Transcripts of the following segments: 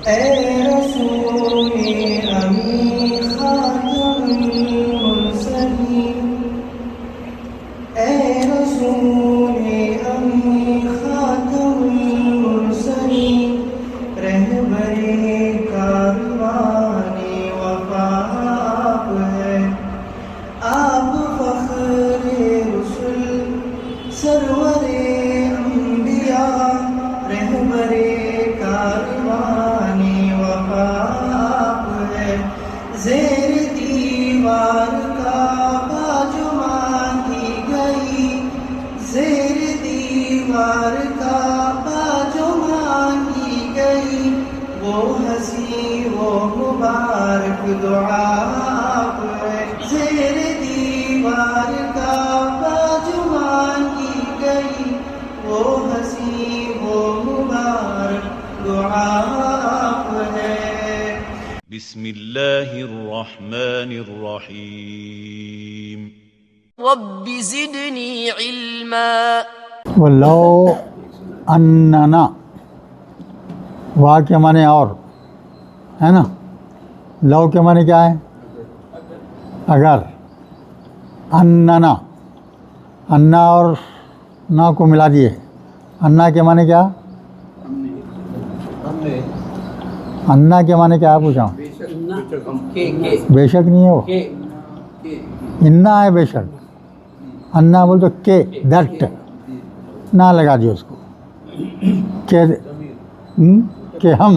اے رسول امی خاتم المرسلین، اے رسول امی خاتم المرسلین، رہبر کاروان وفا آپ ہے، آپ فخر رسل سرور انبیاء، رہبر کاروان وفا آپ ہے، زیر دیوار کعبہ جو مانگی گئی، زیر دیوار کعبہ جو مانگی گئی، وہ ہنسی وہ مبارک دعا آپ ہے، زیر دیوار کعبہ جو مانگی گئی، وہ ہنسی وہ مبارک دعا آپ ہے۔ بسم اللہ الرحمن الرحیم۔ رب زدنی علما۔ ولو اننا، وا کے معنی اور ہے نا، لو کے معنی کیا ہے؟ اگر، اننا، انا اور نا کو ملا دیے، انا کے معنی کیا؟ انا کے معنی کیا ہے پوچھا ہوں؟ بے شک نہیں ہے وہ، انا ہے بے شک، انا بول تو دیٹ نہ لگا دیے اس کو، کہ ہم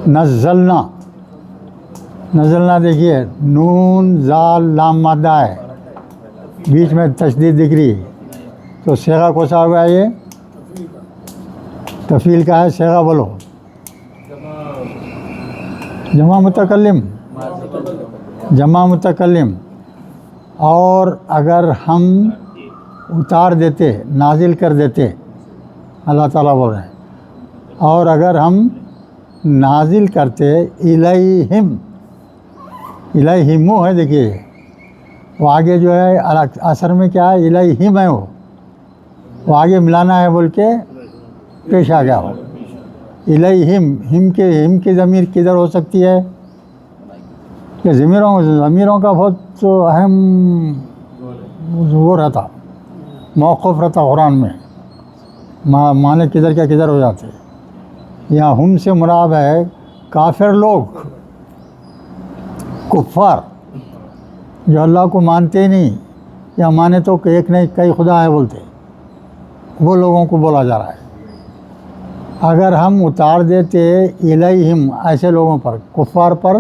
نزلنا، نزلنا دیکھیے نون زال لام مادہ ہے، بیچ میں تشدید دکھ رہی ہے، تو صیغہ کون سا ہوگا؟ یہ تفعیل کا ہے، صیغہ بولو، جمع متکلم، جمع متکلم۔ اور اگر ہم اتار دیتے، نازل کر دیتے، اللہ تعالیٰ بول رہے ہیں، اور اگر ہم نازل کرتے الیہم، الیہمو ہے دیکھیے، وہ آگے جو ہے اثر میں کیا ہے؟ الیہم ہے، وہ آگے ملانا ہے بول کے پیش آ گیا ہو، الیہم، ہم کی ضمیر کدھر ہو سکتی ہے؟ کہ ضمیروں کا بہت اہم وہ رہتا، موقف رہتا قرآن میں، معنی کدھر کیا کدھر ہو جاتے۔ یہاں ہم سے مراد ہے کافر لوگ، کفار جو اللہ کو مانتے ہی نہیں، یا مانے تو کہ ایک نہیں کئی خدا ہے بولتے، وہ لوگوں کو بولا جا رہا ہے۔ اگر ہم اتار دیتے الیہم، ایسے لوگوں پر، کفار پر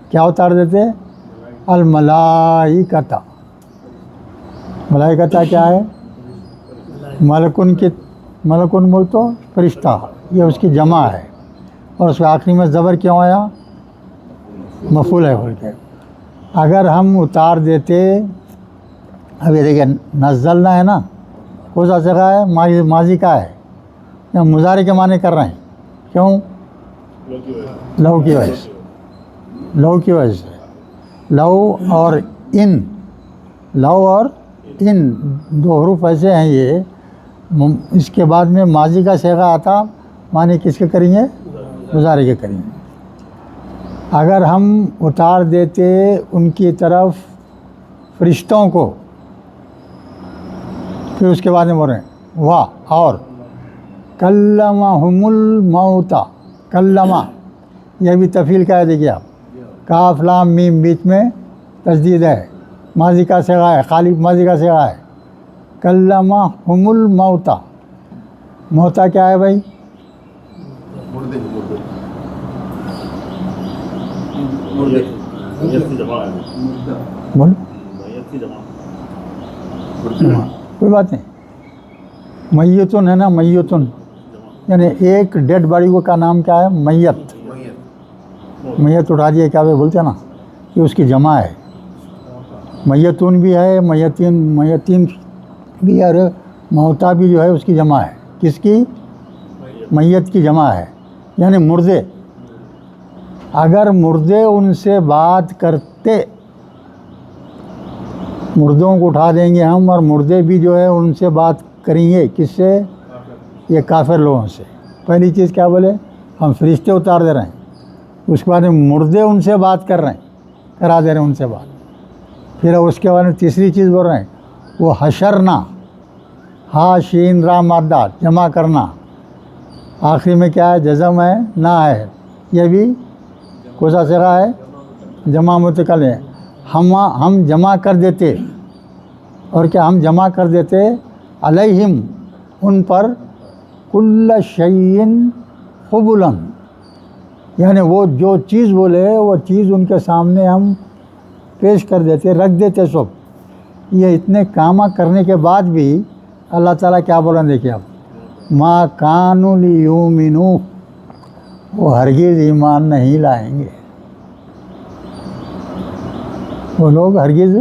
کیا اتار دیتے؟ الملائکۃ، ملائکۃ کیا ہے؟ ملکن بول تو فرشتہ، یہ اس کی جمع ہے، اور اس کے آخری میں زبر کیوں آیا؟ مفعول ہے بول کے۔ اگر ہم اتار دیتے، اب یہ دیکھیں نزلنا ہے نا، کون سا صیغہ ہے؟ ماضی کا ہے، یا مضارع کے معنی کر رہے ہیں، کیوں؟ لو کی وجہ سے، لو کی وجہ سے، لو اور ان، لو اور ان دو حروف ایسے ہیں یہ، اس کے بعد میں ماضی کا صیغہ آتا، معنی کس کے کریں گے؟ مضارع کے کریں گے۔ اگر ہم اتار دیتے ان کی طرف فرشتوں کو، پھر اس کے بعد میں بول رہے ہیں واہ، اور کلمہم الموتا، کلمہ یہ بھی تفعیل کا ہے، دیکھیے آپ، کاف لام میم بیچ میں تشدید ہے، ماضی کا صیغہ ہے، خالی ماضی کا صیغہ ہے، کلمہم الموتا، موتا کیا ہے بھائی؟ بول کوئی بات نہیں، میتن ہے نا، میتن یعنی ایک ڈیڈ باڈی کو کا نام کیا ہے؟ میت، میت اٹھا دیا کیا بولتے ہیں نا، یہ اس کی جمع ہے، میتون بھی ہے، میتین بھی ہے، اور موتا بھی جو ہے اس کی جمع ہے، کس کی؟ میت کی جمع ہے، یعنی مردے۔ اگر مردے ان سے بات کرتے، مردوں کو اٹھا دیں گے ہم، اور مردے بھی جو ہے ان سے بات کریں گے، کس سے؟ یہ کافر لوگوں سے۔ پہلی چیز کیا بولے؟ ہم فرشتے اتار دے رہے ہیں، اس کے بعد میں مردے ان سے بات کر رہے ہیں، کرا دے رہے ہیں ان سے بات، پھر اس کے بعد میں تیسری چیز بول رہے ہیں وہ حشرنا، ہا شین را مادہ جمع کرنا، آخری میں کیا ہے؟ جزم ہے نہ ہے، یہ بھی کون سا صیغہ ہے؟ جمع متکل ہے، ہم جمع کر دیتے، اور کیا ہم جمع کر دیتے علیہم ان پر کل شیء قبلا، یعنی وہ جو چیز بولے وہ چیز ان کے سامنے ہم پیش کر دیتے، رکھ دیتے سب۔ یہ اتنے کام کرنے کے بعد بھی اللہ تعالیٰ کیا بولا دیکھیے اب، ما کانوا لیؤمنوا، وہ ہرگز ایمان نہیں لائیں گے، وہ لوگ ہرگز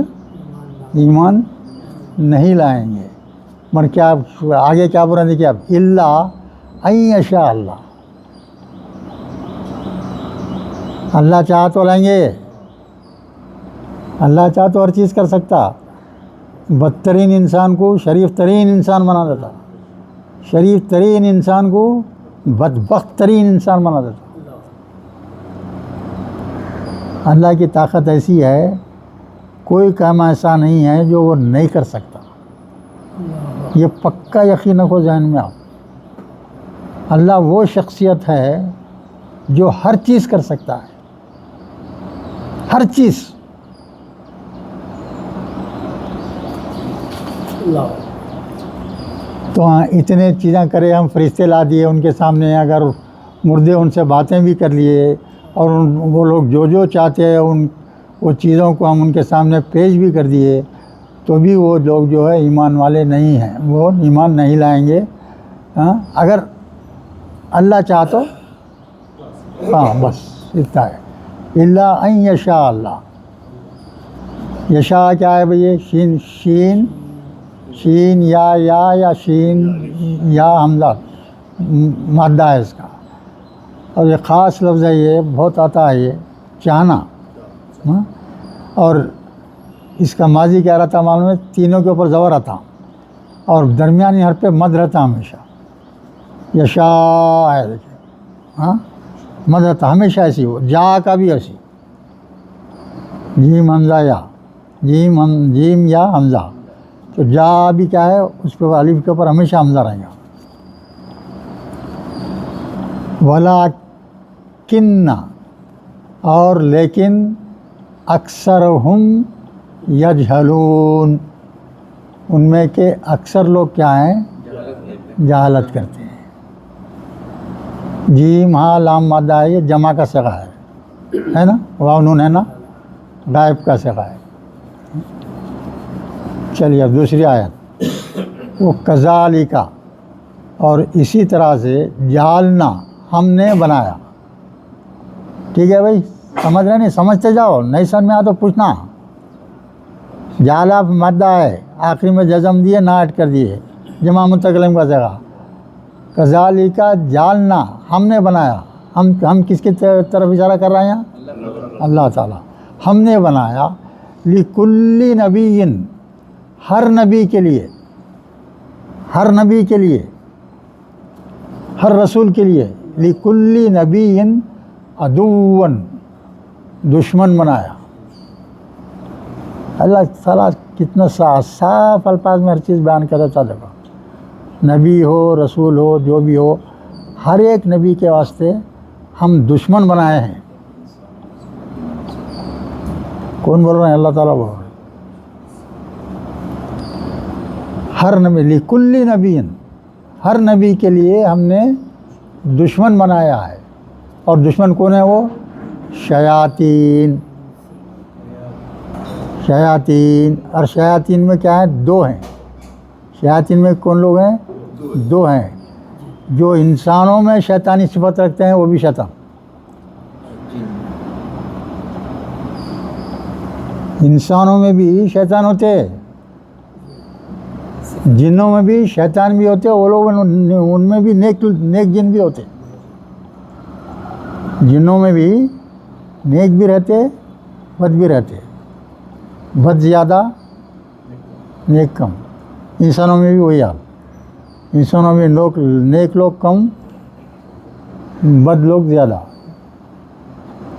ایمان نہیں لائیں گے، مگر کیا آگے کیا بولا دیکھیے اب، الا ان یشاء اللہ، اللہ چاہا تو لائیں گے، اللہ چاہا تو ہر چیز کر سکتا، بدترین انسان کو شریف ترین انسان بنا دیتا، شریف ترین انسان کو بدبخت ترین انسان بنا دیتا۔ اللہ کی طاقت ایسی ہے، کوئی کام ایسا نہیں ہے جو وہ نہیں کر سکتا، یہ پکا یقین رکھو ذہن میں آپ۔ اللہ وہ شخصیت ہے جو ہر چیز کر سکتا ہے، ہر چیز۔ تو اتنے چیزیں کرے، ہم فرشتے لا دیے ان کے سامنے، اگر مردے ان سے باتیں بھی کر لیے، اور وہ لوگ جو چاہتے ہیں وہ چیزوں کو ہم ان کے سامنے پیش بھی کر دیے، تو بھی وہ لوگ جو ہے ایمان والے نہیں ہیں، وہ ایمان نہیں لائیں گے۔ اگر اللہ چاہ تو بس اتنا ہے، الا ان یشاء اللہ۔ یشاء کیا ہے بھئی؟ شین یا شین یا حمزہ مادہ ہے اس کا، اور یہ خاص لفظ ہے، یہ بہت آتا ہے، یہ چاہنا، اور اس کا ماضی کیا رہتا معلوم ہے؟ تینوں کے اوپر زبر آتا، اور درمیانی حرف پہ مد رہتا ہمیشہ، یشاء ہے دیکھیں، مد رہتا ہمیشہ ایسی ہو، جا کا بھی ایسی، جیم حمزہ یا جیم یا حمزہ، تو جا بھی کیا ہے؟ اس پہ الف کے اوپر ہمیشہ حمزہ رہے گا۔ ولیکن، اور لیکن، اکثرہم یجہلون، ان میں کے اکثر لوگ کیا ہیں؟ جہالت کرتے ہیں۔ جیم ہاں لام مادہ ہے، یہ جمع کا صیغہ ہے نا، واو نون ہے نا، غائب کا صیغہ ہے۔ چلیے اب دوسری آیت، وہ کذالک، اور اسی طرح سے جعلنا، ہم نے بنایا۔ ٹھیک ہے بھائی، سمجھ رہے نہیں؟ سمجھتے جاؤ، نہیں سمجھ میں آ تو پوچھنا۔ جعلہ مادہ ہے، آخری میں جزم دیے، نہ ایڈ کر دیے، جمع متکلم کا صیغہ۔ کذالک جعلنا، ہم نے بنایا، ہم کس کی طرف اشارہ کر رہے ہیں؟ اللہ تعالیٰ۔ ہم نے بنایا لکل نبی، ہر نبی کے لیے، ہر نبی کے لیے، ہر رسول کے لیے، لکل نبی عدوا، دشمن بنایا۔ اللہ تعالیٰ کتنا صاف الفاظ میں ہر چیز بیان کر دیتا۔ دیکھو، نبی ہو، رسول ہو، جو بھی ہو، ہر ایک نبی کے واسطے ہم دشمن بنائے ہیں۔ کون بول رہے ہیں؟ اللہ تعالیٰ بول رہے ہیں۔ ہر نبی، لکل نبی، ہر نبی کے لیے ہم نے دشمن بنایا ہے، اور دشمن کون ہے؟ وہ شیاطین۔ شیاطین، اور شیاطین میں کیا ہے؟ دو ہیں۔ شیاطین میں کون لوگ ہیں؟ دو ہیں۔ جو انسانوں میں شیطانی صفت رکھتے ہیں وہ بھی شیطان، انسانوں میں بھی شیطان ہوتے ہیں، جنوں میں بھی شیطان بھی ہوتے ہیں، وہ لوگ ان میں بھی نیک جن بھی ہوتے، جنوں میں بھی نیک بھی رہتے، بد بھی رہتے، بد زیادہ نیک کم۔ انسانوں میں بھی وہی حال، انسانوں میں نیک لوگ کم، بد لوگ زیادہ،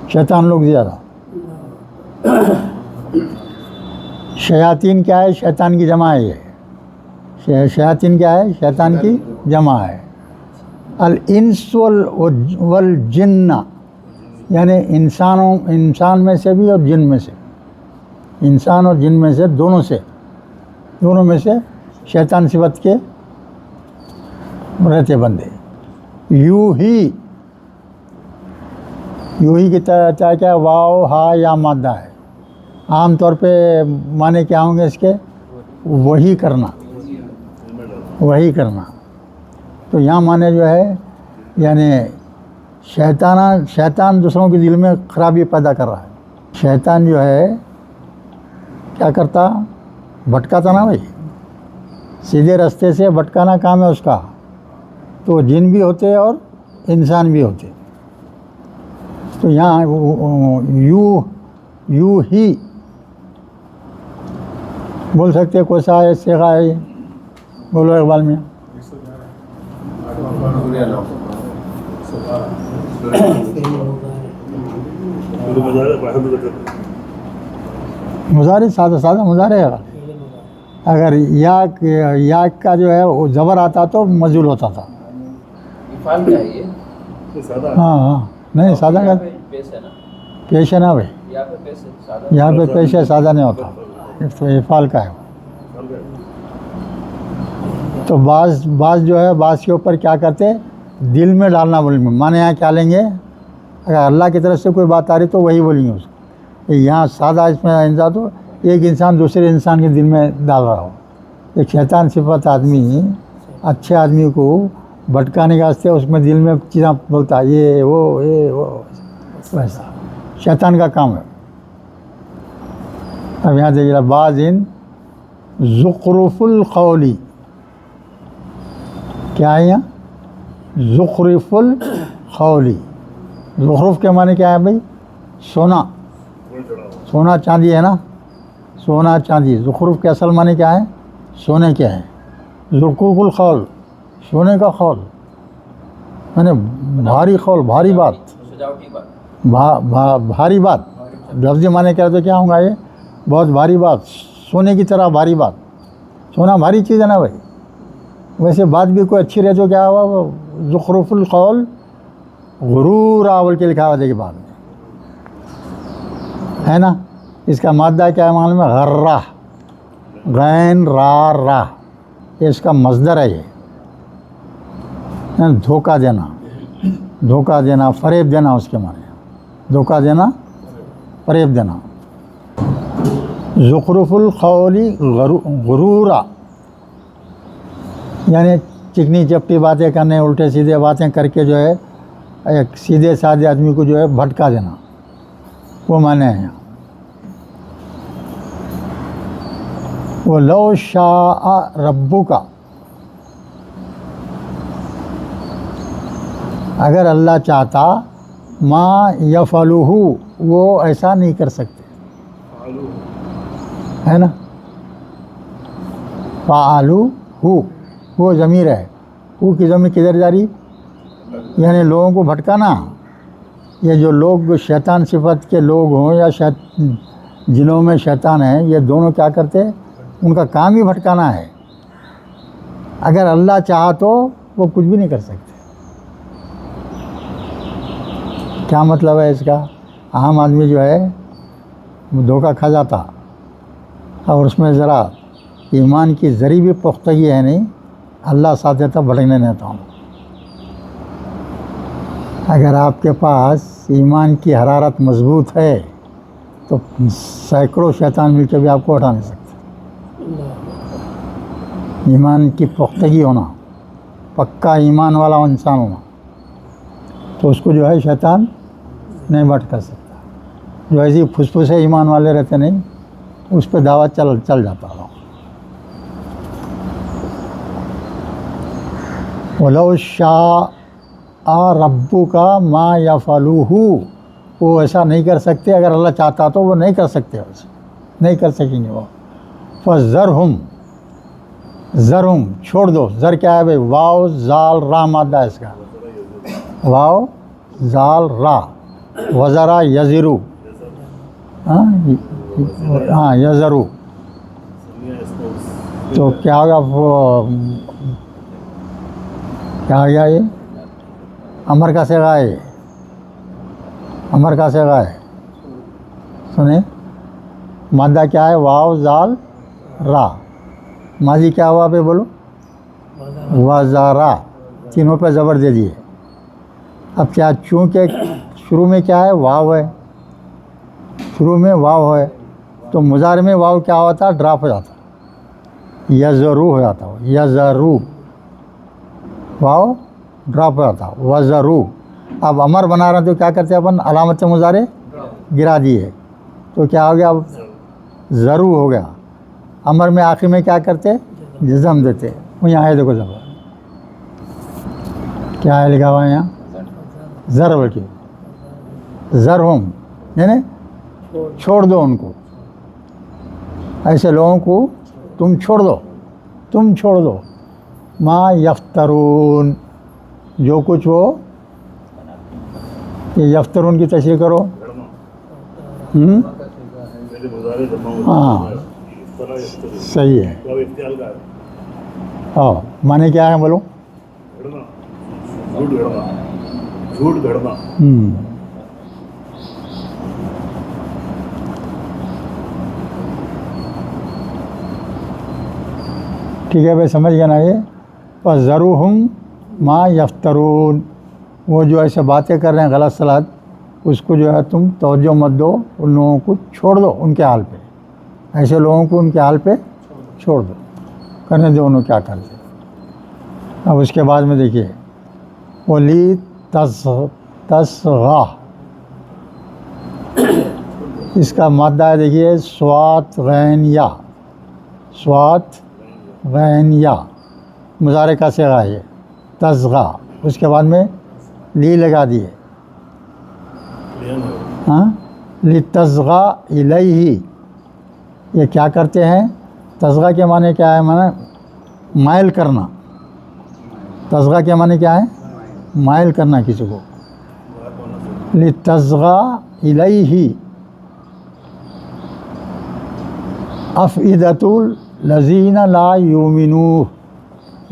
شیطان لوگ زیادہ. شیاطین کیا ہے؟ شیطان کی جمع ہے. یہ شیاطین کیا ہے؟ شیطان کی جمع ہے. الانس والجن، یعنی انسان میں سے بھی اور جن میں سے، انسان اور جن میں سے دونوں میں سے شیطان صفت کے رہتے بندے. یوں ہی کی طرح کیا ہے؟ واو ہا یا مادہ ہے. عام طور پہ معنی کیا ہوں گے اس کے؟ وہی کرنا. تو یہاں معنی جو ہے یعنی شیطان دوسروں کے دل میں خرابی پیدا کر رہا ہے. شیطان جو ہے کیا کرتا؟ بھٹکاتا نا بھائی، سیدھے راستے سے بھٹکانا کام ہے اس کا. تو جن بھی ہوتے اور انسان بھی ہوتے. تو یہاں یوں ہی بول سکتے. کوئی سا ہے سیغہ ہے؟ بولو اقبال میں. مضارع سادہ مضارع ہے. اگر یا کا جو ہے وہ زبر آتا تو مجھول ہوتا تھا. ہاں نہیں سادہ کا پیش ہے نا بھائی. یہاں پہ پیش ہے، سادہ نہیں ہوتا. تو افعال کا ہے. تو بعض جو ہے بعض کے اوپر کیا کرتے؟ دل میں ڈالنا بولیں گے. مانے یہاں کیا لیں گے؟ اگر اللہ کی طرف سے کوئی بات آ رہی تو وہی بولیں گے اس کو. یہاں سادہ اس میں انسان تو ایک انسان دوسرے انسان کے دل میں ڈال رہا ہو. ایک شیطان صفت آدمی اچھے آدمی کو بھٹکانے کے واسطے اس میں دل میں چیزاں بولتا ہے، یہ وہ ویسا شیطان کا کام ہے. اب یہاں دیکھیے بعض ان زخرف القولی، کیا ہے یہاں؟ زخرف القولی. زخرف کے معنی کیا ہے بھائی؟ سونا چاندی ہے نا، سونا چاندی. زخرف کے اصل معنی کیا ہے؟ سونے کے ہے. زخرف القول، سونے کا قول، یعنی بھاری قول، بھاری بات، بھاری بات. لفظی معنی کیا تو کیا ہوں گا؟ یہ بہت بھاری بات، سونے کی طرح بھاری بات. سونا بھاری چیز ہے نا بھائی. ویسے بات بھی کوئی اچھی رہے تو کیا ہوا؟ وہ زخرف القول غرور اول کے لکھا ہوا دیکھیے بعد میں ہے نا. اس کا مادہ کیا ہے معلوم ہے؟ غرہ، غین را. یہ اس کا مصدر ہے. یہ دھوکہ دینا، فریب دینا. اس کے معنی دھوکہ دینا، فریب دینا. زخرف القولی غرورا، یعنی چکنی چپٹی باتیں کرنے، الٹے سیدھے باتیں کر کے جو ہے ایک سیدھے سادھے آدمی کو جو ہے بھٹکا دینا، وہ معنی ہے. وہ لو شاء ربک، اگر اللہ چاہتا، ما یفعلہ، وہ ایسا نہیں کر سکتے ہے نا. فعلوہ، وہ ضمیر ہے. وہ کی ضمیر کدھر جاری؟ یعنی لوگوں کو بھٹکانا. یہ جو لوگ شیطان صفت کے لوگ ہوں یا جنوں میں شیطان ہیں، یہ دونوں کیا کرتے؟ ان کا کام ہی بھٹکانا ہے. اگر اللہ چاہا تو وہ کچھ بھی نہیں کر سکتے. کیا مطلب ہے اس کا؟ عام آدمی جو ہے وہ دھوکہ کھا جاتا، اور اس میں ذرا ایمان کی ذری بھی پختگی ہے نہیں، اللہ ساتھ دیتا، بھٹکنے نہیں دیتا ہوں. اگر آپ کے پاس ایمان کی حرارت مضبوط ہے تو سینکڑوں شیطان مل کے بھی آپ کو ہٹا نہیں سکتے. ایمان کی پختگی ہونا، پکا ایمان والا انسان ہونا، تو اس کو جو ہے شیطان نہیں بھٹکا سکتا. جو ایسی پھسپھسے ایمان والے رہتے نہیں، اس پہ دعوت چل جاتا ہو. وَلَوْ شَاءَ رَبُّكَ مَا يَفْعَلُوهُ، وہ ایسا نہیں کر سکتے. اگر اللہ چاہتا تو وہ نہیں کر سکتے، ویسے نہیں کر سکیں گے وہ. فَذَرْهُمْ، چھوڑ دو. زر کیا ہے بھائی؟ واو زال را مادہ ہے اس کا. واو زال را وزرا یزرو ہاں یزرو تو کیا ہوگا کیا ہو گیا یہ امر کا صیغہ ہے امر کا صیغہ ہے سنیں مادہ کیا ہے واو زال را ماضی کیا ہوا پہ بولو وزارا تینوں پہ زبر دے دیے اب کیا چونکہ شروع میں کیا ہے واو ہے شروع میں واو ہے تو مضارع میں واو کیا ہوتا ڈراپ ہو جاتا یزرو ہو جاتا ہو یزرو واو ڈراپ ہو جاتا وزرو اب امر بنا رہے ہیں تو کیا کرتے ہیں اپن علامت مضارع گرا دیے تو کیا ہو گیا اب ضرو ہو گیا امر میں آخر میں کیا کرتے جزم دیتے وہ یہاں ہے دیکھو زبر کیا ہے لکھا ہوا ہے یہاں ضرب کی ضرہم یعنی چھوڑ دو ان کو ایسے لوگوں کو تم چھوڑ دو ما یفترون جو کچھ وہ یہ یفترون کی تشریح کرو ہاں صحیح ہے ہاں معنی کیا ہے بولو جھوٹ گھڑنا ٹھیک ہے بھائی سمجھ گیا نا یہ فَذَرُوهُمْ مَا یفترون وہ جو ایسے باتیں کر رہے ہیں غلط سلاد اس کو جو ہے تم توجہ مت دو ان لوگوں کو چھوڑ دو ان کے حال پہ ایسے لوگوں کو ان کے حال پہ چھوڑ دو کرنے دو انہوں کیا کرتے اب اس کے بعد میں دیکھیے ولی تصغا اس کا مادہ ہے دیکھیے سوات غین یا سوات غین یا مضارع کا صیغہ ہے تصغا اس کے بعد میں لی لگا دیے ہاں لتصغا الیہ یہ کیا کرتے ہیں تصغا کے معنی کیا ہے معنی مائل کرنا تصغا کے معنی کیا ہے مائل کرنا کسی کو لتصغا الیہ افئدۃ الذین لا یؤمنون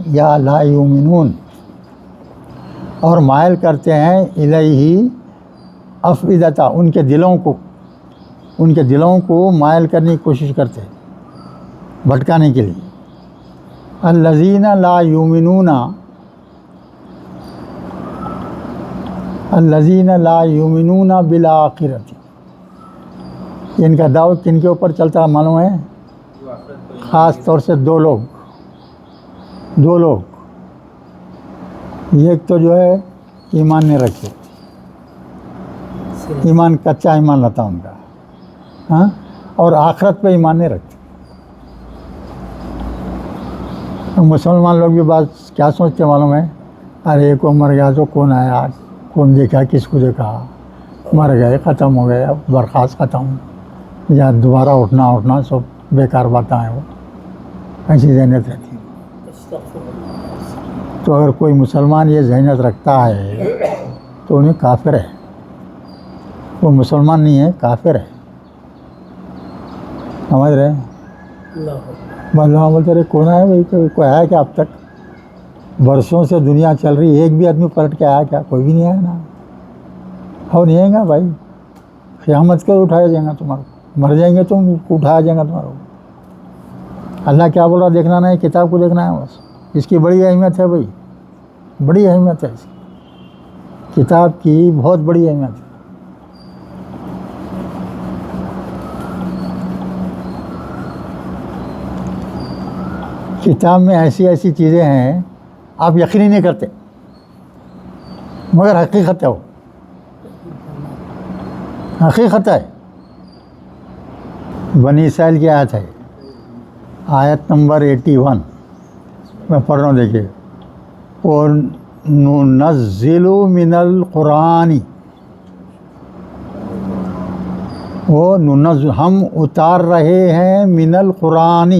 یا لا یؤمنون اور مائل کرتے ہیں الیہ افئدۃ ان کے دلوں کو مائل کرنے کی کوشش کرتے ہیں بھٹکانے کے لیے الذین لا یؤمنون الذین لا یؤمنون بالآخرۃ ان کا دعویٰ کن کے اوپر چلتا ہے معلوم ہے خاص طور سے دو لوگ ایک تو جو ہے ایمان نہیں رکھے ایمان کچا ایمان رہتا ان کا ہاں اور آخرت پہ ایمان نہیں رکھتے مسلمان لوگ بھی بات کیا سوچتے معلوم ہے ارے کو مر گیا تو کون آیا کون دیکھا کس کو دیکھا مر گئے ختم ہو گئے اب برخاست ختم یا دوبارہ اٹھنا سب بیکار باتیں ہیں وہ ایسی ذہنیت رہتی ہے تو اگر کوئی مسلمان یہ ذہنیت رکھتا ہے تو انہیں کافر ہے وہ مسلمان نہیں ہے کافر ہے سمجھ رہے بولتے رہے کون آیا بھائی کوئی آیا کیا اب تک برسوں سے دنیا چل رہی ایک بھی آدمی پلٹ کے آیا کیا کوئی بھی نہیں آیا نا ہو نہیں آئے گا بھائی قیامت کر اٹھایا جائے گا تمہارا مر جائیں گے تم اٹھایا جائے گا تمہارا اللہ کیا بول رہا دیکھنا نہیں کتاب کو دیکھنا ہے بس اس کی بڑی اہمیت ہے بھائی بڑی اہمیت ہے اس کی کتاب کی بہت بڑی اہمیت ہے کتاب میں ایسی چیزیں ہیں آپ یقین ہی نہیں کرتے مگر حقیقت ہے وہ حقیقت ہے بنی اسرائیل کی آیت ہے آیت نمبر 81 میں پڑھ رہا ہوں دیکھیے وَنُنَزِّلُ مِنَ الْقُرْآنِ ہم اتار رہے ہیں من القرآن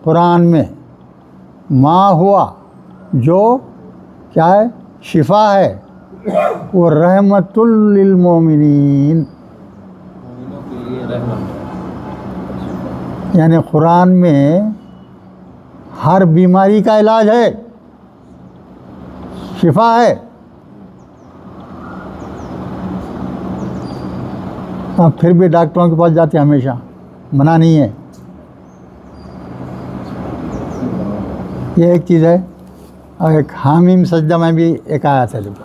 قرآن میں ما ہوا جو کیا ہے شفا ہے وہ رحمت للمومنین، یعنی قرآن میں ہر بیماری کا علاج ہے، شفا ہے۔ ہم پھر بھی ڈاکٹروں کے پاس جاتے ہیں ہمیشہ، منع نہیں ہے۔ یہ ایک چیز ہے۔ اور ایک حامیم سجدہ میں بھی ایک آیت ہے، دیکھو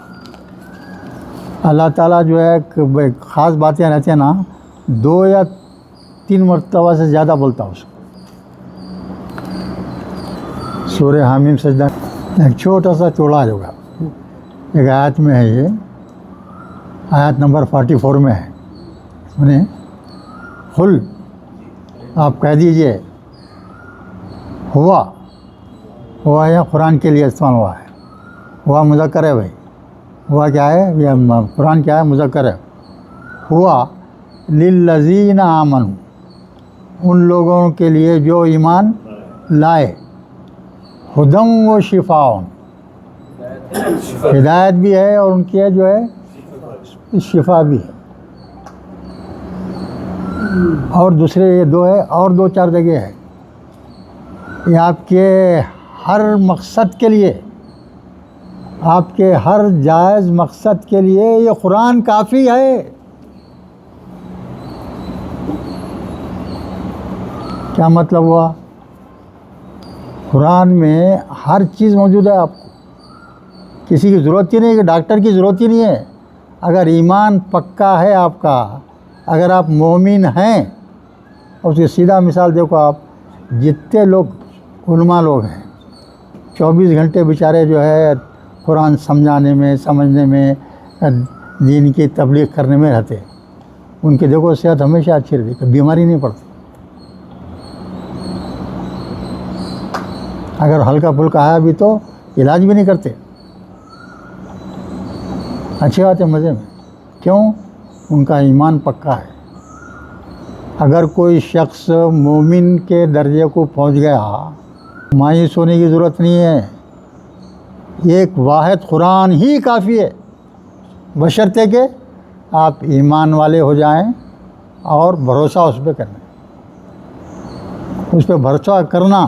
اللہ تعالیٰ جو ہے خاص باتیں رہتی ہیں نا، 2 یا 3 مرتبہ سے زیادہ بولتا اس کو۔ سورہ حامیم سجدہ ایک چھوٹا سا چوڑا ہوگا، ایک آیت میں ہے، یہ آیت نمبر 44 میں ہے۔ سنیں، قل آپ کہہ دیجئے، ہوا یا قرآن کے لیے استعمال ہوا ہے، ہوا مذکر ہے بھائی، ہوا کیا ہے، یہ قرآن کیا ہے، مذکر ہے۔ ہوا للذین آمنوا، ان لوگوں کے لیے جو ایمان لائے، ہدی و شفاء، ہدایت بھی ہے اور ان کی جو ہے شفا بھی ہے۔ اور دوسرے یہ 2 ہے، اور 2-4 جگہ ہے، یہ آپ کے ہر مقصد کے لیے، آپ کے ہر جائز مقصد کے لیے یہ قرآن کافی ہے۔ کیا مطلب ہوا؟ قرآن میں ہر چیز موجود ہے، آپ کو کسی کی ضرورت ہی نہیں، کہ ڈاکٹر کی ضرورت ہی نہیں ہے۔ اگر ایمان پکا ہے آپ کا، اگر آپ مومن ہیں، اور اس کی سیدھا مثال دیکھو، آپ جتنے لوگ علماء لوگ ہیں 24 گھنٹے بیچارے جو ہے قرآن سمجھانے میں، سمجھنے میں، دین کی تبلیغ کرنے میں رہتے، ان کی دیکھو صحت ہمیشہ اچھی رہتی، کہ بیماری نہیں پڑتی۔ اگر ہلکا پھلکا آیا بھی تو علاج بھی نہیں کرتے، اچھی بات ہے، مزے میں۔ کیوں؟ ان کا ایمان پکا ہے۔ اگر کوئی شخص مومن کے درجے کو پہنچ گیا، مایوس ہونے کی ضرورت نہیں ہے، ایک واحد قرآن ہی کافی ہے، بشرطے کہ آپ ایمان والے ہو جائیں اور بھروسہ اس پہ کریں، اس پہ بھروسہ کرنا،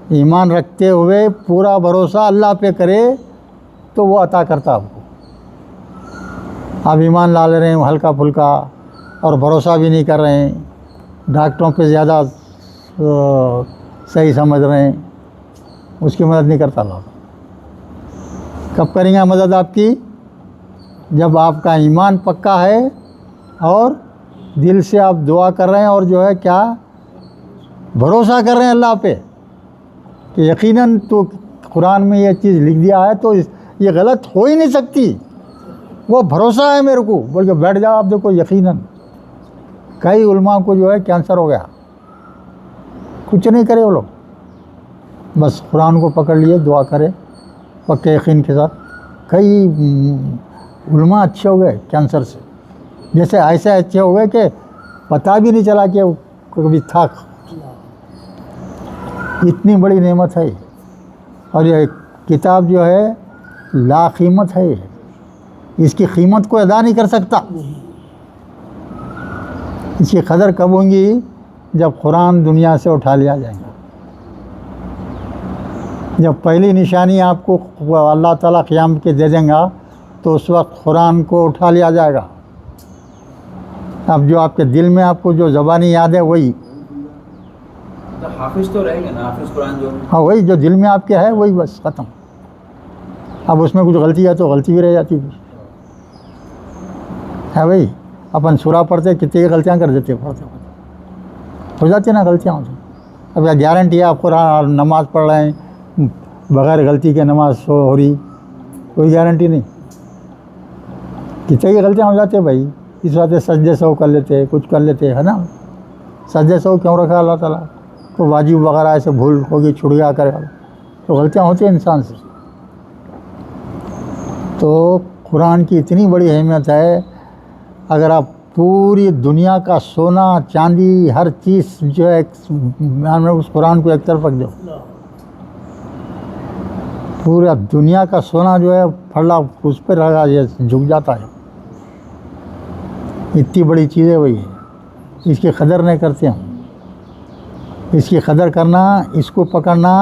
ایمان رکھتے ہوئے پورا بھروسہ اللہ پہ کرے تو وہ عطا کرتا آپ کو۔ آپ ایمان لا لے رہے ہیں ہلکا پھلکا اور بھروسہ بھی نہیں کر رہے ہیں، ڈاکٹروں پہ زیادہ صحیح سمجھ رہے ہیں، اس کی مدد نہیں کرتا اللہ۔ کب کریں گے مدد آپ کی؟ جب آپ کا ایمان پکا ہے اور دل سے آپ دعا کر رہے ہیں اور جو ہے کیا بھروسہ کر رہے ہیں اللہ پہ کہ یقیناً تو قرآن میں یہ چیز لکھ دیا ہے تو یہ غلط ہو ہی نہیں سکتی، وہ بھروسہ ہے میرے کو، بول کے بیٹھ جاؤ۔ آپ دیکھو یقیناً کئی علماء کو جو ہے کینسر ہو گیا، کچھ نہیں کرے وہ لوگ، بس قرآن کو پکڑ لیے، دعا کرے پکے یقین کے ساتھ۔ کئی علماء اچھے ہو گئے کینسر سے، جیسے ایسے اچھے ہو گئے کہ پتہ بھی نہیں چلا کہ وہ کبھی تھا۔ اتنی بڑی نعمت ہے، اور یہ کتاب جو ہے لا قیمت ہے، اس کی قیمت کوئی ادا نہیں کر سکتا۔ اس کی قدر کب ہوں گی؟ جب قرآن دنیا سے اٹھا لیا جائے گا، جب پہلی نشانی آپ کو اللہ تعالیٰ قیام کے دے دیں گا تو اس وقت قرآن کو اٹھا لیا جائے گا۔ اب جو آپ کے دل میں آپ کو جو زبانی یاد ہے وہی حافظ تو رہے گا نا، حافظ قرآن جو، ہاں وہی جو دل میں آپ کے ہے وہی بس ختم۔ اب اس میں کچھ غلطی ہے تو غلطی بھی رہ جاتی ہے بھائی۔ اپن سورہ پڑھتے کتنی غلطیاں کر دیتے، پڑھتے ہو جاتی نا غلطیاں ہوتی۔ اب یہ گارنٹی ہے آپ قرآن نماز پڑھ رہے ہیں بغیر غلطی کے نماز ہو رہی، کوئی گارنٹی نہیں، کتنی غلطیاں ہو جاتی ہیں بھائی۔ اس وجہ سے سجدے سہو کر لیتے، کچھ کر لیتے ہے نا۔ سجدے سہو کیوں رکھا اللہ تعالیٰ کو؟ واجب وغیرہ ایسے بھول ہوگی چھوٹ گیا کرے تو غلطیاں ہوتی ہیں انسان سے۔ تو قرآن کی اتنی بڑی اہمیت ہے، اگر آپ پوری دنیا کا سونا چاندی ہر چیز جو ہے اس قرآن کو ایک طرف رکھ دو پورا دنیا کا سونا جو ہے پھڑا اس پہ رہا یہ جھک جاتا ہے. اتنی بڑی چیز ہے وہی ہے. اس کی قدر نہیں کرتے ہم. اس کی قدر کرنا، اس کو پکڑنا،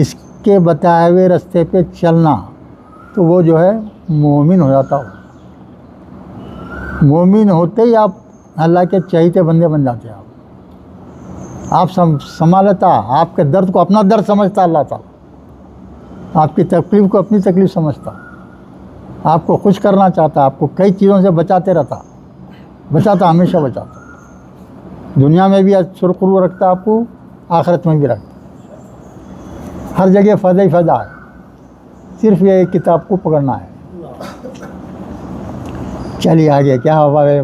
اس کے بتائے ہوئے راستے پہ چلنا، تو وہ جو ہے مومن ہو جاتا ہو. مومن ہوتے ہی آپ اللہ کے چہیتے بندے بن جاتے ہیں. آپ سنبھالتا، آپ کے درد کو اپنا درد سمجھتا اللہ تعالیٰ، آپ کی تکلیف کو اپنی تکلیف سمجھتا، آپ کو خوش کرنا چاہتا، آپ کو کئی چیزوں سے بچاتے رہتا، ہمیشہ بچاتا. دنیا میں بھی سرخرو رکھتا آپ کو، آخرت میں بھی رکھتا. ہر جگہ فائدہ ہی فائدہ ہے. صرف یہ کتاب کو پکڑنا ہے. چلیے آگے کیا ہوا ہے.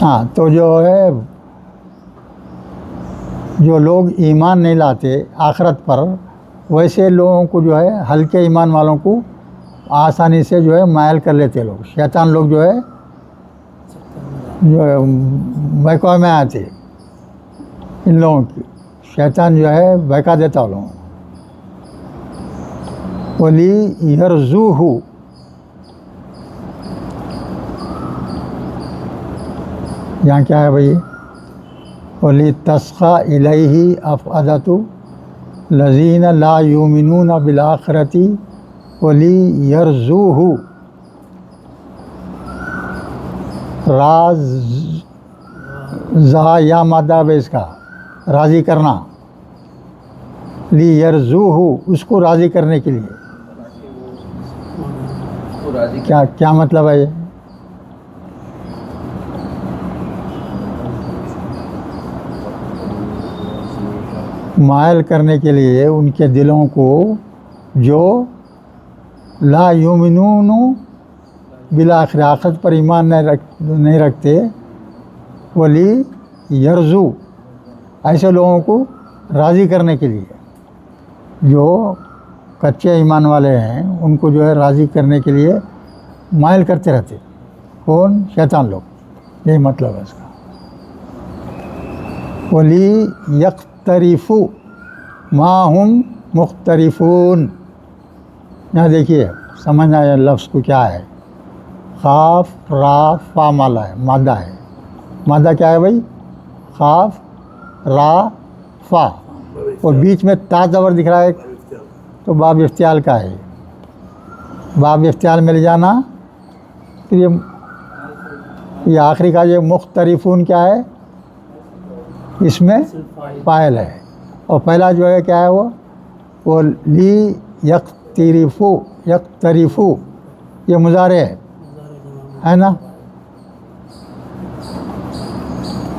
ہاں، تو جو ہے جو لوگ ایمان نہیں لاتے آخرت پر، ویسے لوگوں کو جو ہے ہلکے ایمان والوں کو آسانی سے جو ہے مائل کر لیتے لوگ. شیطان لوگ جو ہے بہکاوے میں آتے ان لوگوں کی. شیطان جو ہے بہکا دیتا ان لوگوں کو. ولی یرزوہ، یہاں کیا ہے بھائی؟ ولی تسخى الیہ افئدۃ الذین لا یؤمنون بالآخرۃ ولی یرزوہ. راز زا یا مادہ ہے اس کا، راضی کرنا. لی یرزوہ، اس کو راضی کرنے کے لیے. کیا مطلب ہے یہ؟ مائل کرنے کے لیے ان کے دلوں کو جو لا یؤمنون بالآخرہ، آخرت پر ایمان نہیں رکھتے. ولی یرزو، ایسے لوگوں کو راضی کرنے کے لیے. جو کچے ایمان والے ہیں ان کو جو ہے راضی کرنے کے لیے مائل کرتے رہتے. کون؟ شیطان لوگ. یہی مطلب ہے اس کا. ولی یقترفو ما ہم مختلفون. یہاں دیکھیے سمجھنا ہے لفظ کو کیا ہے. خاف را فا مالا ہے، مادہ ہے. مادہ کیا ہے بھائی؟ خاف را فا، اور بیچ میں تا زبر دکھ رہا ہے تو باب افتعال کا ہے. باب افتعال میں لے جانا. پھر یہ آخری کا یہ مختلفون کیا ہے؟ اس میں فاعل ہے. اور پہلا جو ہے کیا ہے وہ لی یقترفو، یقترفو یہ مضارع ہے نا.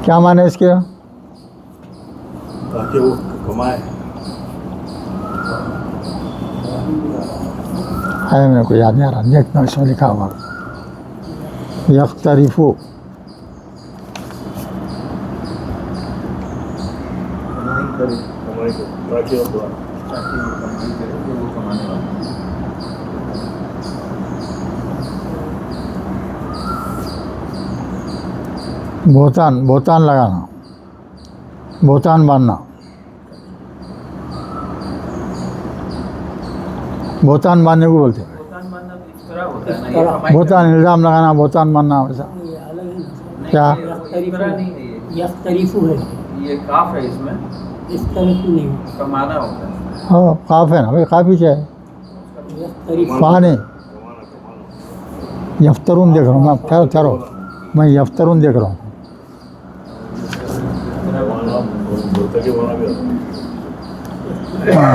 کیا معنی ہے اس کے؟ تاکہ وہ کمائے. ہے میرے کو یاد نہیں آ رہا، دیکھنا اس میں لکھا ہوا یقترفو. کمائی کو تاکہ وہ بہتان لگانا، بہتان باندھنا. بہتان باندھنے کو بولتے ہیں. بہتان الزام لگانا، بہتان باندھنا. ویسا کیا یختریفو ہے، یہ کاف ہے اس میں، اختلافی نہیں کا معنی ہوتا ہے. ہاں قاف ہے نا بھائی، قاف ہی ہے. فا نہیں. یفترون دیکھ رہا ہوں میں. ٹھہرو میں یفترون دیکھ رہا ہوں.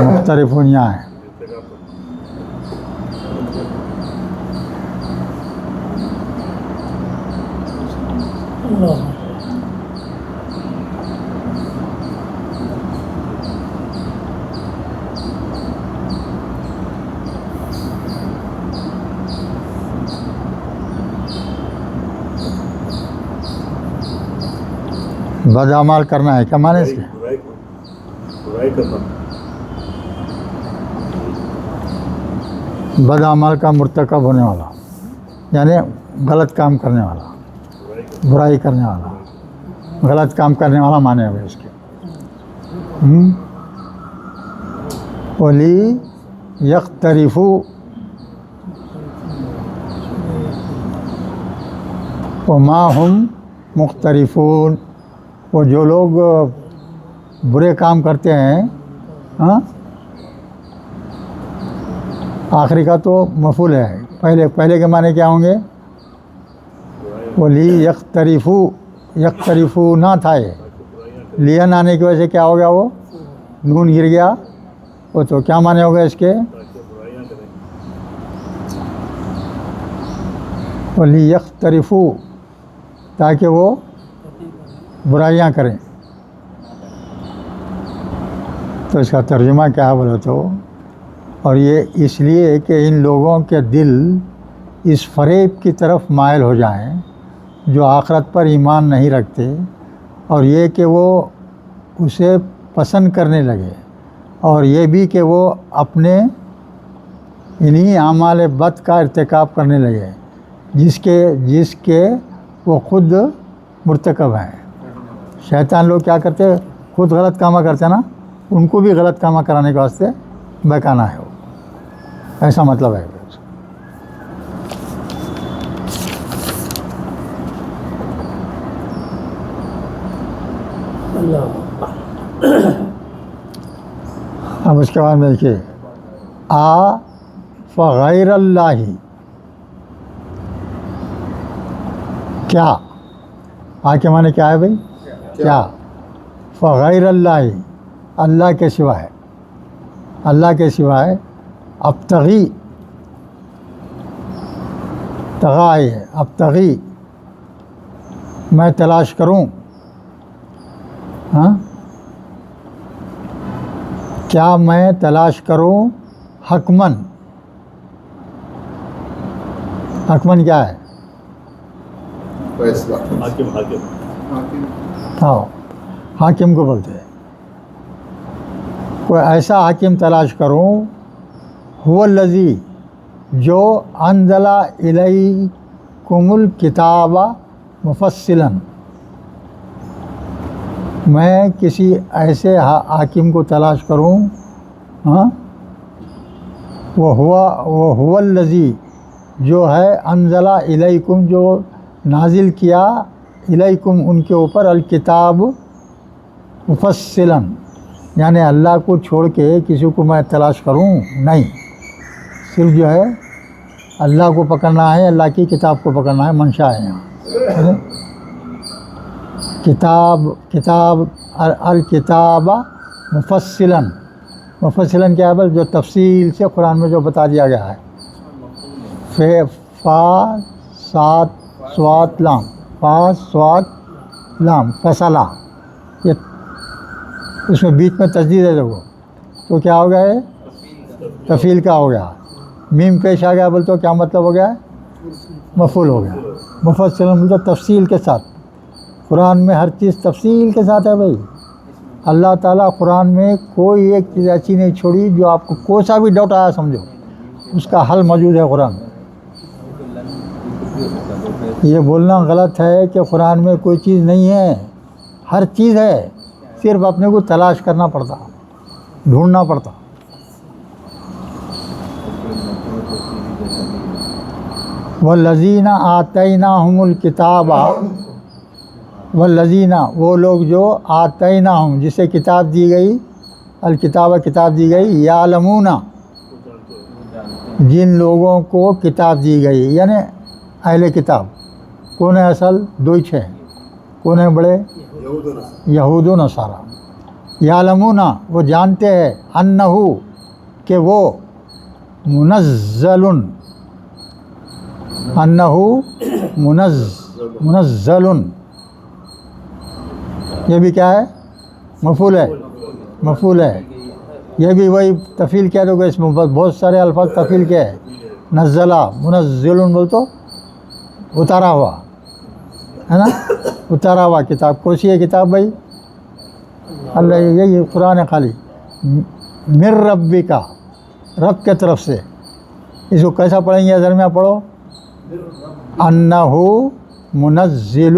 مختلف یہاں ہے. بدعمال کرنا ہے. کیا معنی اس کے؟ برائی کرنا. بدعمال کا مرتکب ہونے والا، یعنی غلط کام کرنے والا، برائی کرنے والا، غلط کام کرنے والا معنی ہے اس کے. ولی یقترفو وما ہم مختلفون، وہ جو لوگ برے کام کرتے ہیں، ہاں آخری کا تو مفعول ہے، پہلے کے معنی کیا ہوں گے؟ ولی یقترفو، یقترفو نہ تھا، یہ لین آنے کی وجہ سے کیا ہو گیا؟ وہ نون گر گیا، وہ تو کیا معنی ہو گیا اس کے؟ ولی یقترفو، تاکہ وہ برائیاں کریں۔ تو اس کا ترجمہ کیا بولے تو، اور یہ اس لیے کہ ان لوگوں کے دل اس فریب کی طرف مائل ہو جائیں جو آخرت پر ایمان نہیں رکھتے، اور یہ کہ وہ اسے پسند کرنے لگے، اور یہ بھی کہ وہ اپنے انہی اعمال بد کا ارتکاب کرنے لگے جس کے وہ خود مرتکب ہیں۔ شیطان لوگ کیا کرتے؟ خود غلط کامہ کرتے نا، ان کو بھی غلط کامہ کرانے کے واسطے بہکانا ہے، وہ ایسا مطلب ہے۔ اب اس کے بعد میں دیکھیے، فغیر اللہ، کیا کے معنی کیا ہے بھائی؟ کیا فغیر اللہ، اللہ کے سوا ہے، اللہ کے سوا ہے، ابتغی، تغائی ہے، ابتغی میں تلاش کروں، ہاں کیا میں تلاش کروں، حکمن، حکمن کیا ہے؟ ہاں حاکم کو بولتے ہیں، کوئی ایسا حاکم تلاش کروں، هو الذی، جو انزل الیکم الکتاب مفصلا، میں کسی ایسے حاکم کو تلاش کروں، ہاں وہ الذی، جو ہے انزل الیکم، جو نازل کیا الیکم ان کے اوپر، الکتاب مفصلا، یعنی اللہ کو چھوڑ کے کسی کو میں تلاش کروں نہیں، صرف جو ہے اللہ کو پکڑنا ہے، اللہ کی کتاب کو پکڑنا ہے، منشا ہے یہاں۔ کتاب الکتاب مفصلا، مفصلا کیا ہے؟ جو تفصیل سے قرآن میں جو بتا دیا گیا ہے، فا سات سوات لام، فا سوات لام، فصلہ، یہ اس میں بیچ میں تجدید ہے، دیکھو تو کیا ہو گیا ہے؟ تفصیل کا ہو گیا، میم پیش آ گیا بول تو کیا مطلب ہو گیا؟ مفعول ہو گیا۔ مفصل مطلب تفصیل کے ساتھ، قرآن میں ہر چیز تفصیل کے ساتھ ہے بھائی۔ اللہ تعالیٰ قرآن میں کوئی ایک چیز ایسی نہیں چھوڑی جو آپ کو کوئی سا بھی ڈاؤٹ آیا سمجھو اس کا حل موجود ہے قرآن میں۔ یہ بولنا غلط ہے کہ قرآن میں کوئی چیز نہیں ہے، ہر چیز ہے، صرف اپنے کو تلاش کرنا پڑتا، ڈھونڈنا پڑتا۔ والذین آتیناہم الکتاب، والذین وہ لوگ جو آتیناہم جسے کتاب دی گئی، الکتاب کتاب دی گئی، یعلمون جن لوگوں کو کتاب دی گئی، یعنی اہل کتاب کون ہے؟ اصل دو ہی ہیں، کون ہیں بڑے؟ یہود و نصارہ۔ یعلمون وہ جانتے ہیں، انہو کہ وہ منزل، انہو منزل، یہ بھی کیا ہے؟ مفعول ہے، مفعول ہے، یہ بھی وہی تفعیل کہہ دو گے، اس میں بہت سارے الفاظ تفعیل کے ہے۔ نزلہ، منزل بول تو اتارا ہوا ہے نا، اتارا ہوا کتاب، کون سی ہے کتاب بھائی؟ اللہ، یہی قرآن خالی، من ربی کا، رب کے طرف سے۔ اس کو کیسا پڑھیں گے؟ درمیاں پڑھو، انہو منزل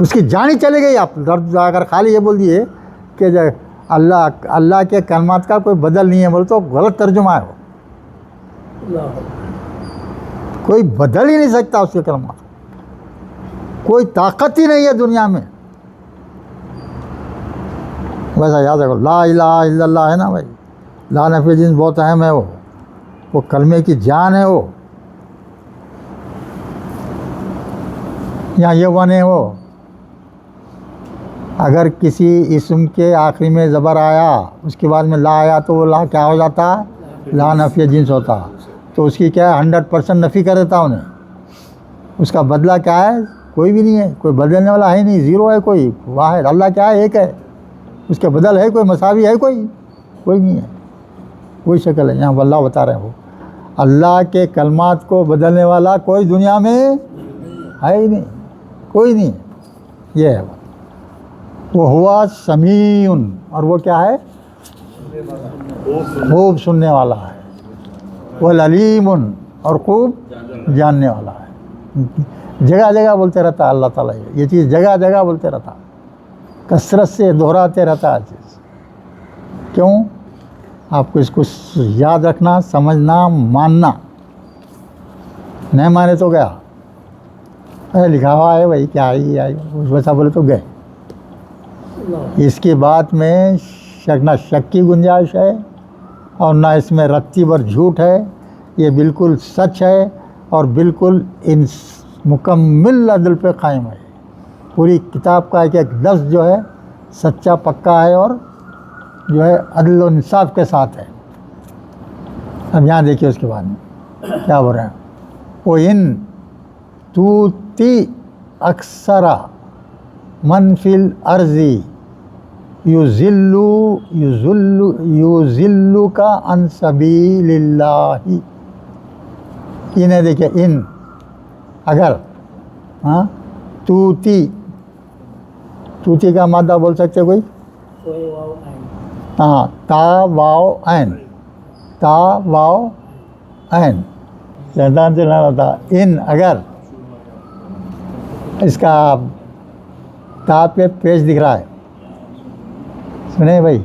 اس کی جان ہی چلے گئی. آپ درد اگر خالی یہ بول دیے کہ اللہ کے کلمات کا کوئی بدل نہیں ہے بولے تو غلط ترجمہ ہے. وہ کوئی بدل ہی نہیں سکتا اس کے کلمات. کوئی طاقت ہی نہیں ہے دنیا میں. ویسا یاد رکھو لا الہ الا اللہ ہے نا بھائی, لا نفی جنس بہت اہم ہے. وہ کلمے کی جان ہے. وہ یہاں یہ ون ہے. وہ اگر کسی اسم کے آخری میں زبر آیا اس کے بعد میں لا آیا تو وہ لا کیا ہو جاتا؟ لا نفی جنس ہوتا. تو اس کی کیا ہے 100% نفی کر دیتا انہیں. اس کا بدلہ کیا ہے؟ کوئی بھی نہیں ہے. کوئی بدلنے والا ہے نہیں. زیرو ہے کوئی. واحد اللہ کیا ہے؟ ایک ہے. اس کے بدل ہے کوئی؟ مساوی ہے کوئی نہیں ہے. وہی شکل ہے. یہاں اللہ بتا رہے ہیں وہ اللہ کے کلمات کو بدلنے والا کوئی دنیا میں ہے ہی نہیں. کوئی نہیں. یہ ہے وہ ہوا سمیع. اور وہ کیا ہے؟ خوب سننے والا ہے. وہ علیم اور خوب جاننے والا ہے. جگہ جگہ بولتے رہتا ہے اللہ تعالیٰ. یہ چیز جگہ جگہ بولتے رہتا, کثرت سے دہراتے رہتا ہے چیز. کیوں؟ آپ کو اس کو یاد رکھنا, سمجھنا, ماننا. نہیں مانے تو گیا. لکھا ہوا ہے بھائی کیا ہی آئی ویسا بولے تو گئے. اس کی بات میں نہ شک کی گنجائش ہے اور نہ اس میں رتی بھر جھوٹ ہے. یہ بالکل سچ ہے اور بالکل مکمل عدل پہ قائم ہے. پوری کتاب کا ایک لفظ جو ہے سچا پکا ہے اور جو ہے عدل و انصاف کے ساتھ ہے. اب یہاں دیکھیے اس کے بعد میں کیا بول رہے ہیں. وہ ان توتی اکثرا من فی الارض یذلو کا عن سبیل اللہ. انہیں دیکھیے ان اگر توتی کا مادہ بول سکتے کوئی؟ ہاں تا واو عین. تا واو عین شیطان سے لڑا تھا. ان اگر اس کا تا پہ پیش دکھ رہا ہے سنیں بھائی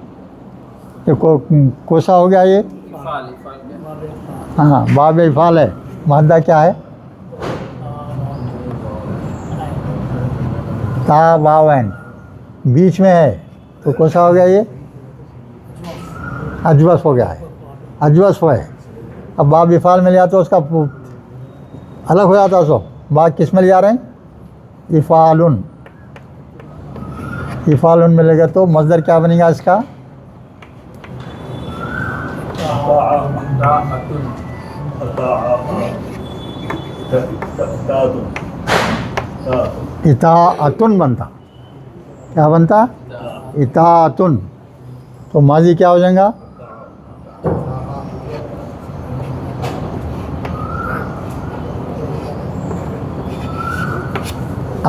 یہ کوسا ہو گیا. یہ ہاں باب افعال ہے. مادہ کیا ہے؟ تا واو عین بیچ میں ہے تو کوسا ہو گیا. یہ اجوف ہو گیا ہے. اجوف ہے. اب باب افعال میں لیا تو اس کا الگ ہو جاتا. سو بات کس میں لے جا رہے ہیں؟ افعالن. افعالن میں لے گا تو مصدر کیا بنے گا اس کا؟ اطاعتن بنتا. کیا بنتا؟ اطاعتن. تو ماضی کیا ہو جائے گا؟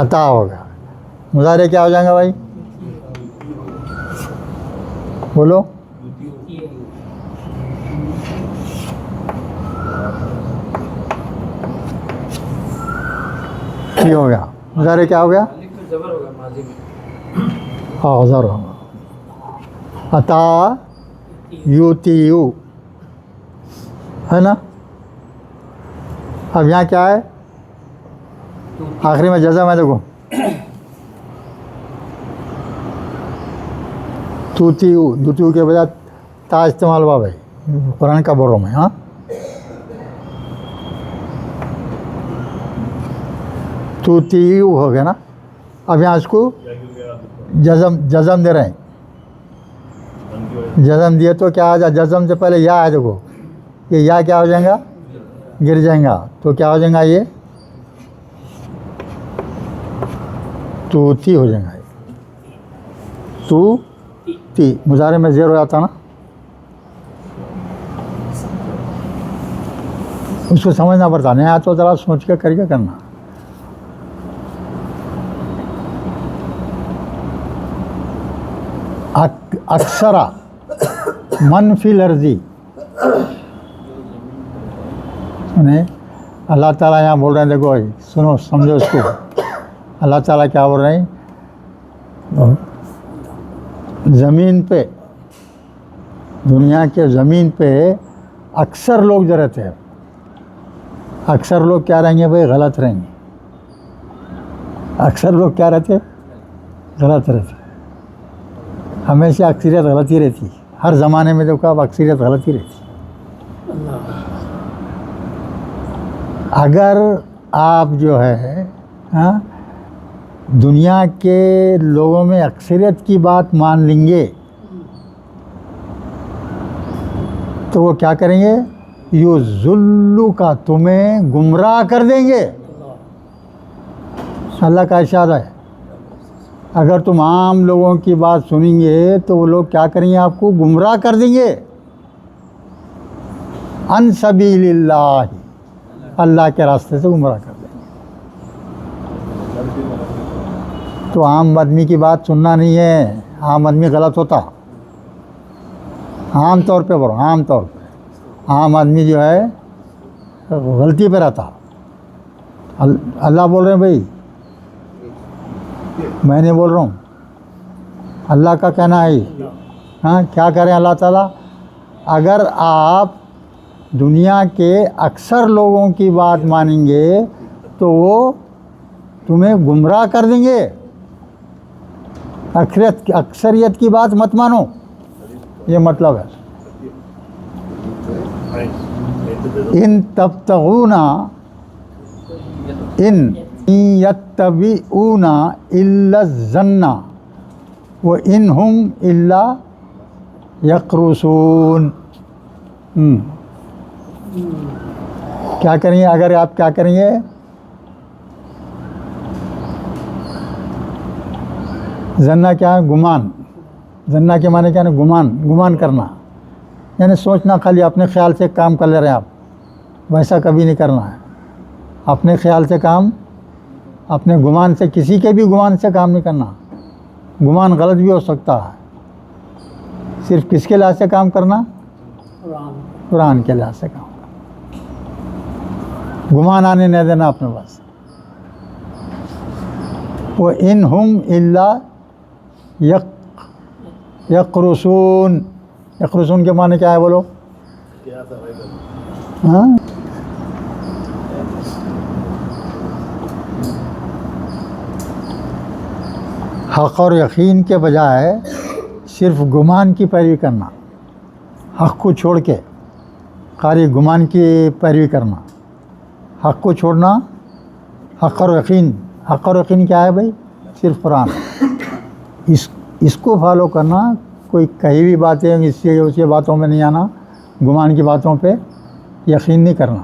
عطا ہوگا. مضارع کیا ہو جائے گا بھائی؟ بولو. یہ ہو گیا. مضارع کیا ہو گیا؟ ہاں ضرور ہوگا. عطا یوتیو ہے نا. اب یہاں کیا ہے؟ آخری میں جزم ہے. دیکھو توتیو کے بجائے تا استعمال ہوا بھائی قرآن کا بوروں میں. ہاں توتیو ہو گیا نا. اب یہاں اس کو جزم دے رہے ہیں. جزم دیے تو کیا آ جائے؟ جزم سے پہلے یا ہے. دیکھو یہ یا کیا ہو جائے گا؟ گر جائیں گا. تو کیا ہو جائے گا؟ یہ توتی ہو جائے گا. تو تی مضارع میں زیر ہو جاتا نا. اس کو سمجھنا پڑتا. نہیں آیا تو ذرا سوچ کے کر کے کرنا. اکثرا من فی الارض. سنیں اللہ تعالیٰ یہاں بول رہے ہیں. دیکھو سنو سمجھو اس کو. اللہ تعالیٰ کیا بول رہے ہیں؟ زمین پہ، دنیا کے زمین پہ اکثر لوگ جو رہتے ہیں، اکثر لوگ کیا رہیں گے بھائی؟ غلط رہیں گے. اکثر لوگ کیا رہتے؟ غلط رہتے. ہمیشہ اکثریت غلط ہی رہتی. ہر زمانے میں دیکھو اب اکثریت غلط ہی رہتی. اگر آپ جو ہے دنیا کے لوگوں میں اکثریت کی بات مان لیں گے تو وہ کیا کریں گے؟ یو ذلو کا تمہیں گمراہ کر دیں گے. اللہ کا ارشاد ہے اگر تم عام لوگوں کی بات سنیں گے تو وہ لوگ کیا کریں گے؟ آپ کو گمراہ کر دیں گے. عن سبیل اللہ، اللہ کے راستے سے گمراہ کر دیں گے. تو عام آدمی کی بات سننا نہیں ہے. عام آدمی غلط ہوتا، عام طور پہ بولو، عام طور پہ عام آدمی جو ہے غلطی پہ رہتا. اللہ بول رہے ہیں بھائی، میں نہیں بول رہا ہوں، اللہ کا کہنا ہے. ہاں کیا کریں اللہ تعالیٰ؟ اگر آپ دنیا کے اکثر لوگوں کی بات مانیں گے تو وہ تمہیں گمراہ کر دیں گے. اکثریت کی بات مت مانو، یہ مطلب ہے. ان تبتغون ان یتبعون الا الظن وان هم الا یخرصون. کیا کریں گے؟ اگر آپ کیا کریں گے؟ ظنہ کیا ہے؟ گمان. ظنہ کے معنی کیا ہے؟ گمان کرنا، یعنی سوچنا. خالی اپنے خیال سے کام کر لے رہے ہیں آپ، ویسا کبھی نہیں کرنا ہے. اپنے خیال سے کام، اپنے گمان سے، کسی کے بھی گمان سے کام نہیں کرنا. گمان غلط بھی ہو سکتا ہے. صرف کس کے لحاظ سے کام کرنا؟ قرآن کے لحاظ سے کام کرنا. گمان آنے نہیں دینا اپنے پاس. وَإِنْ هُمْ إِلَّا یخرصون. یخرصون کے معنی کیا ہے بولو؟ ہاں حق اور یقین کے بجائے صرف گمان کی پیروی کرنا، حق کو چھوڑ کے خالی گمان کی پیروی کرنا. حق کو چھوڑنا، حق اور یقین. حق اور یقین کیا ہے بھائی؟ صرف قرآن. اس کو فالو کرنا. کوئی کہیں بھی باتیں اس سے باتوں میں نہیں آنا، گمان کی باتوں پہ یقین نہیں کرنا.